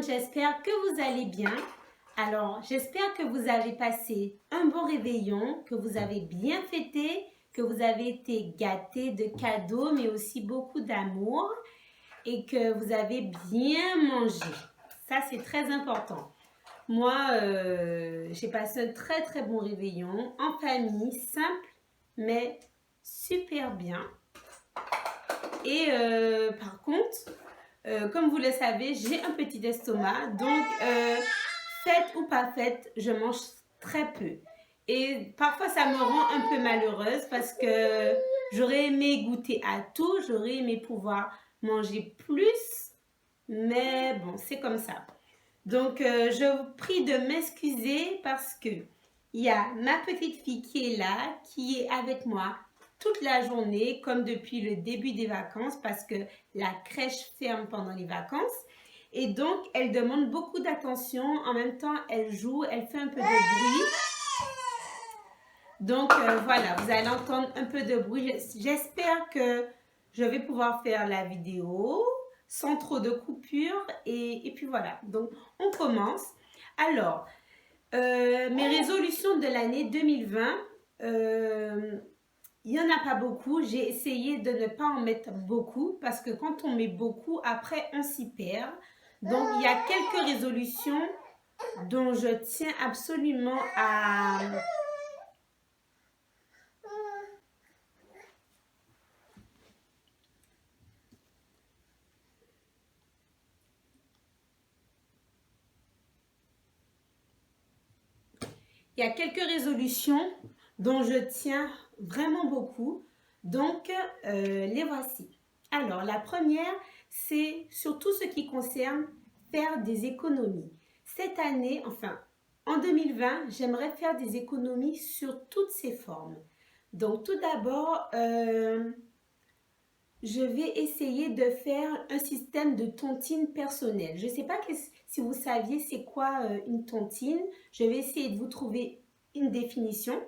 monde, j'espère que vous allez bien. Alors, j'espère que vous avez passé un bon réveillon, que vous avez bien fêté, que vous avez été gâtés de cadeaux, mais aussi beaucoup d'amour et que vous avez bien mangé. Ça, c'est très important. Moi, j'ai passé un très très bon réveillon en famille, simple, mais super bien. Et par contre, comme vous le savez, j'ai un petit estomac, donc fête ou pas fête, je mange très peu. Et parfois, ça me rend un peu malheureuse parce que j'aurais aimé goûter à tout, j'aurais aimé pouvoir manger plus, mais bon, c'est comme ça. Donc, je vous prie de m'excuser parce que il y a ma petite fille qui est là, qui est avec moi toute la journée, comme depuis le début des vacances, parce que la crèche ferme pendant les vacances. Et donc, elle demande beaucoup d'attention. En même temps, elle joue, elle fait un peu de bruit. Donc, voilà, vous allez entendre un peu de bruit. J'espère que je vais pouvoir faire la vidéo sans trop de coupures. Et puis voilà, donc on commence. Alors, mes résolutions de l'année 2020, il n'y en a pas beaucoup. J'ai essayé de ne pas en mettre beaucoup parce que quand on met beaucoup, après on s'y perd. Donc, il y a quelques résolutions dont je tiens absolument à... Il y a quelques résolutions dont je tiens vraiment beaucoup. Donc, les voici. Alors, la première, c'est sur tout ce qui concerne faire des économies. Cette année, enfin, en 2020, j'aimerais faire des économies sur toutes ces formes. Donc, tout d'abord, je vais essayer de faire un système de tontine personnelle. Je ne sais pas si vous saviez c'est quoi une tontine. Je vais essayer de vous trouver une définition.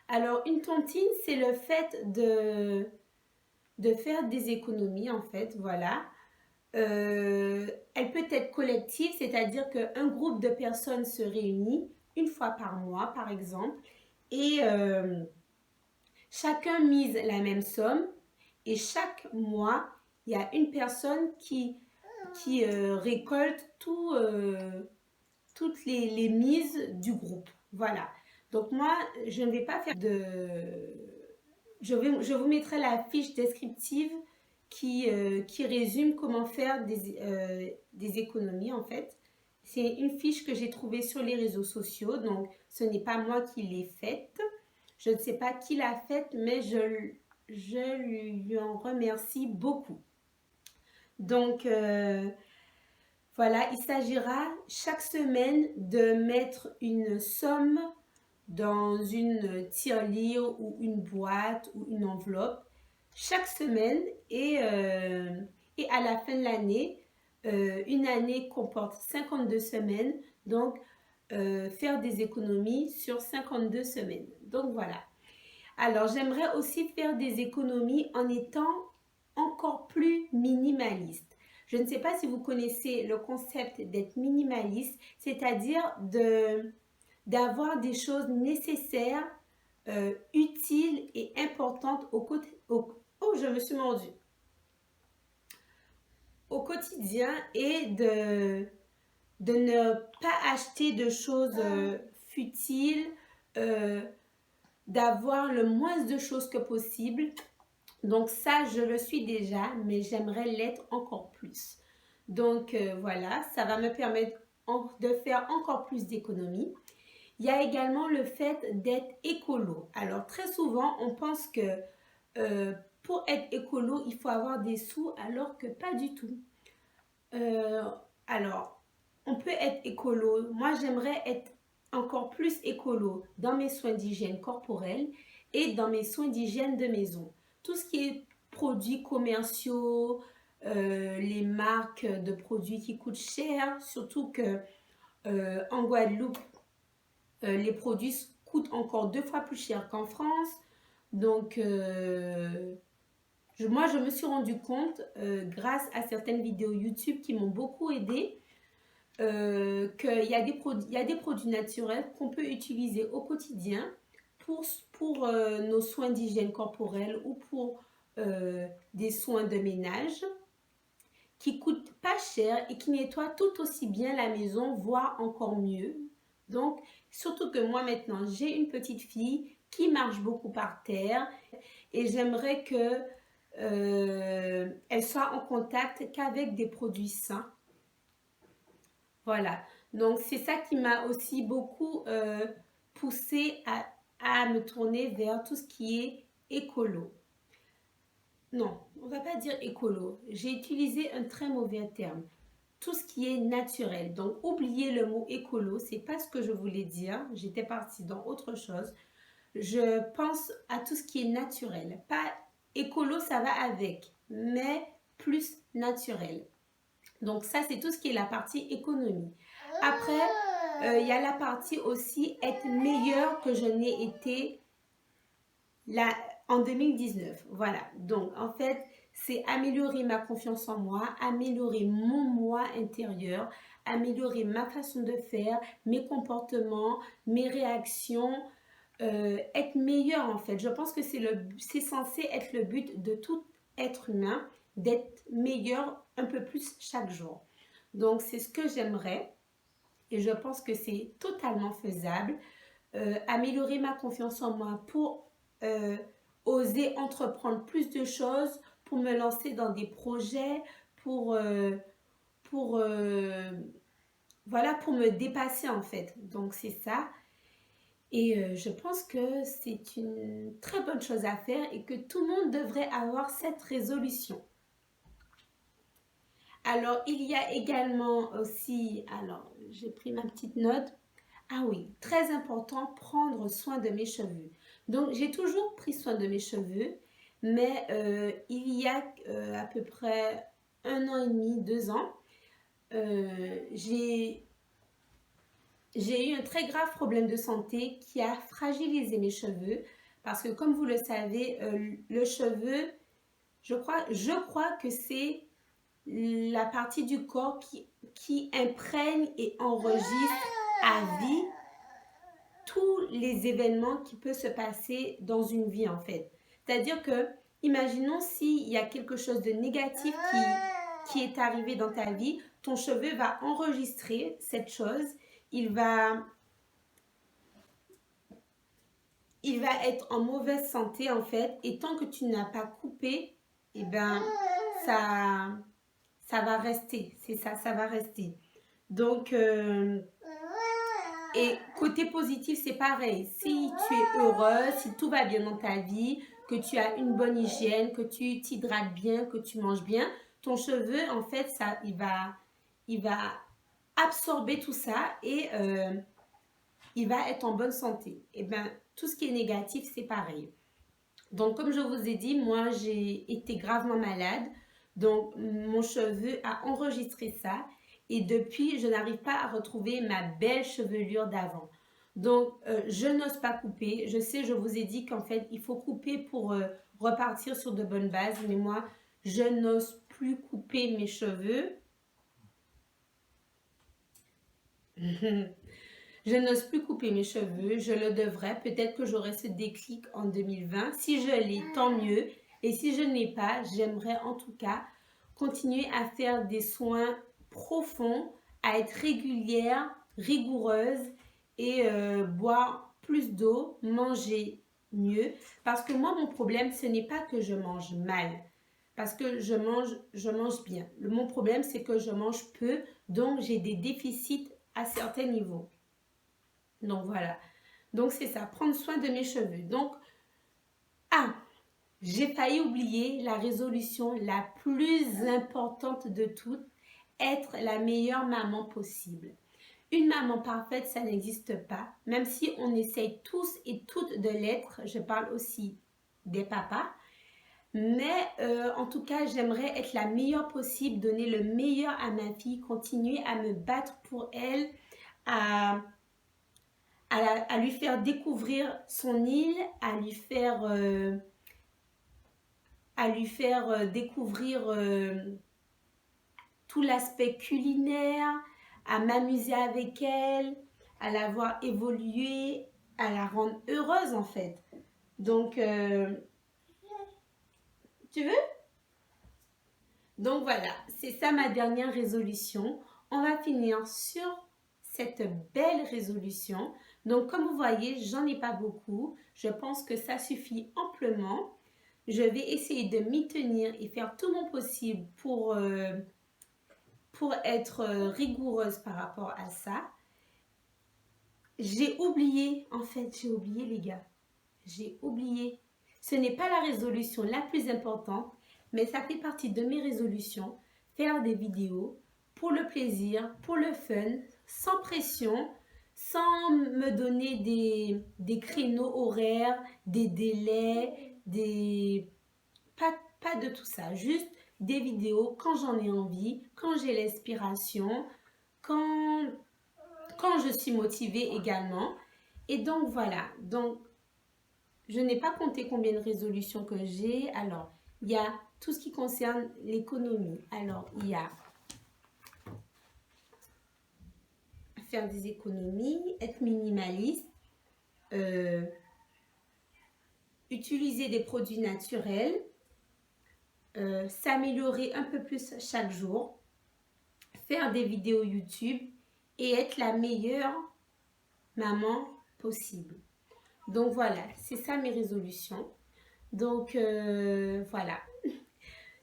Alors, une tontine, c'est le fait de faire des économies, en fait, voilà. Elle peut être collective, c'est-à-dire qu'un groupe de personnes se réunit une fois par mois, par exemple, et chacun mise la même somme. Et chaque mois, il y a une personne qui récolte toutes les mises du groupe. Voilà. Donc moi, je ne vais pas faire de... Je vous mettrai la fiche descriptive qui résume comment faire des économies en fait. C'est une fiche que j'ai trouvée sur les réseaux sociaux, donc ce n'est pas moi qui l'ai faite. Je ne sais pas qui l'a faite, mais je lui en remercie beaucoup. Donc, voilà, il s'agira chaque semaine de mettre une somme dans une tirelire ou une boîte ou une enveloppe chaque semaine et à la fin de l'année, une année comporte 52 semaines, donc faire des économies sur 52 semaines. Donc voilà. Alors, j'aimerais aussi faire des économies en étant encore plus minimaliste. Je ne sais pas si vous connaissez le concept d'être minimaliste, c'est-à-dire d'avoir des choses nécessaires, utiles et importantes oh, je me suis mordue. Au quotidien et de ne pas acheter de choses futiles, d'avoir le moins de choses que possible. Donc ça, je le suis déjà, mais j'aimerais l'être encore plus. Donc voilà, ça va me permettre de faire encore plus d'économies. Il y a également le fait d'être écolo. Alors très souvent, on pense que pour être écolo, il faut avoir des sous, alors que pas du tout. Alors, on peut être écolo. Moi, j'aimerais être encore plus écolo dans mes soins d'hygiène corporelle et dans mes soins d'hygiène de maison. Tout ce qui est produits commerciaux, les marques de produits qui coûtent cher, surtout que en Guadeloupe, les produits coûtent encore 2 fois plus cher qu'en France. Donc, moi, je me suis rendu compte, grâce à certaines vidéos YouTube qui m'ont beaucoup aidée, qu'il y a des produits naturels qu'on peut utiliser au quotidien pour nos soins d'hygiène corporelle ou pour des soins de ménage qui coûtent pas cher et qui nettoient tout aussi bien la maison, voire encore mieux. Donc, surtout que moi maintenant, j'ai une petite fille qui marche beaucoup par terre et j'aimerais que elle soit en contact qu'avec des produits sains. Voilà. Donc, c'est ça qui m'a aussi beaucoup poussée à me tourner vers tout ce qui est écolo. Non, on va pas dire écolo. J'ai utilisé un très mauvais terme. Tout ce qui est naturel. Donc, oubliez le mot écolo, c'est pas ce que je voulais dire. J'étais partie dans autre chose. Je pense à tout ce qui est naturel. Pas écolo, ça va avec, mais plus naturel. Donc, ça, c'est tout ce qui est la partie économie. Après, il y a la partie aussi être meilleur que je n'ai été là en 2019. Voilà. Donc, en fait, c'est améliorer ma confiance en moi, améliorer mon moi intérieur, améliorer ma façon de faire, mes comportements, mes réactions, être meilleur en fait. Je pense que c'est censé être le but de tout être humain, d'être meilleur un peu plus chaque jour. Donc, c'est ce que j'aimerais et je pense que c'est totalement faisable. Améliorer ma confiance en moi pour oser entreprendre plus de choses, pour me lancer dans des projets, pour voilà, pour me dépasser en fait. Donc c'est ça. Et je pense que c'est une très bonne chose à faire et que tout le monde devrait avoir cette résolution. Alors, il y a également aussi, alors j'ai pris ma petite note. Ah oui, très important, prendre soin de mes cheveux. Donc, j'ai toujours pris soin de mes cheveux, mais il y a à peu près 1 an et demi, 2 ans, j'ai eu un très grave problème de santé qui a fragilisé mes cheveux parce que comme vous le savez, le cheveu, je crois que c'est la partie du corps qui imprègne et enregistre à vie tous les événements qui peuvent se passer dans une vie en fait. C'est-à-dire que, imaginons s'il y a quelque chose de négatif qui est arrivé dans ta vie, ton cheveu va enregistrer cette chose, il va être en mauvaise santé en fait, et tant que tu n'as pas coupé, eh ben ça va rester, c'est ça, ça va rester. Donc, et côté positif, c'est pareil. Si tu es heureux, si tout va bien dans ta vie, que tu as une bonne hygiène, que tu t'hydrates bien, que tu manges bien, ton cheveu, en fait, ça, il va absorber tout ça et il va être en bonne santé. Et bien, tout ce qui est négatif, c'est pareil. Donc, comme je vous ai dit, moi, j'ai été gravement malade. Donc, mon cheveu a enregistré ça. Et depuis, je n'arrive pas à retrouver ma belle chevelure d'avant. Donc, je n'ose pas couper. Je sais, je vous ai dit qu'en fait, il faut couper pour repartir sur de bonnes bases. Mais moi, je n'ose plus couper mes cheveux. Je n'ose plus couper mes cheveux, je le devrais. Peut-être que j'aurai ce déclic en 2020. Si je l'ai, tant mieux. Et si je ne l'ai pas, j'aimerais en tout cas continuer à faire des soins profonds, à être régulière, rigoureuse et boire plus d'eau, manger mieux. Parce que moi, mon problème, ce n'est pas que je mange mal. Parce que je mange bien. Mon problème, c'est que je mange peu, donc j'ai des déficits à certains niveaux. Donc voilà. Donc c'est ça, prendre soin de mes cheveux. Donc, j'ai failli oublier la résolution la plus importante de toutes, être la meilleure maman possible. Une maman parfaite, ça n'existe pas, même si on essaye tous et toutes de l'être. Je parle aussi des papas. Mais en tout cas, j'aimerais être la meilleure possible, donner le meilleur à ma fille, continuer à me battre pour elle, à lui faire découvrir son île, à lui faire découvrir tout l'aspect culinaire, à m'amuser avec elle, à la voir évoluer, à la rendre heureuse en fait. Donc, tu veux? Donc voilà, c'est ça ma dernière résolution. On va finir sur cette belle résolution. Donc comme vous voyez, j'en ai pas beaucoup. Je pense que ça suffit amplement. Je vais essayer de m'y tenir et faire tout mon possible pour être rigoureuse par rapport à ça. J'ai oublié, en fait, j'ai oublié les gars. J'ai oublié. Ce n'est pas la résolution la plus importante, mais ça fait partie de mes résolutions. Faire des vidéos pour le plaisir, pour le fun, sans pression, sans me donner des créneaux horaires, des délais, pas de tout ça. Juste des vidéos quand j'en ai envie, quand j'ai l'inspiration, quand je suis motivée également. Et donc voilà, donc je n'ai pas compté combien de résolutions que j'ai. Alors, il y a tout ce qui concerne l'économie. Alors, il y a faire des économies, être minimaliste, utiliser des produits naturels, s'améliorer un peu plus chaque jour, faire des vidéos YouTube et être la meilleure maman possible. Donc voilà, c'est ça mes résolutions. Donc voilà.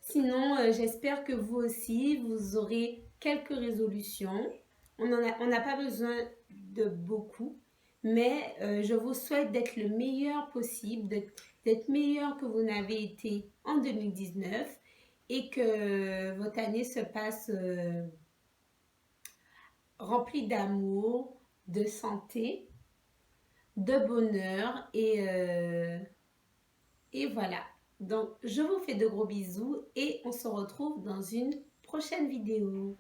Sinon, j'espère que vous aussi, vous aurez quelques résolutions. On n'a pas besoin de beaucoup, mais je vous souhaite d'être le meilleur possible, d'être meilleur que vous n'avez été en 2019 et que votre année se passe remplie d'amour, de santé, de bonheur et voilà. Donc, je vous fais de gros bisous et on se retrouve dans une prochaine vidéo.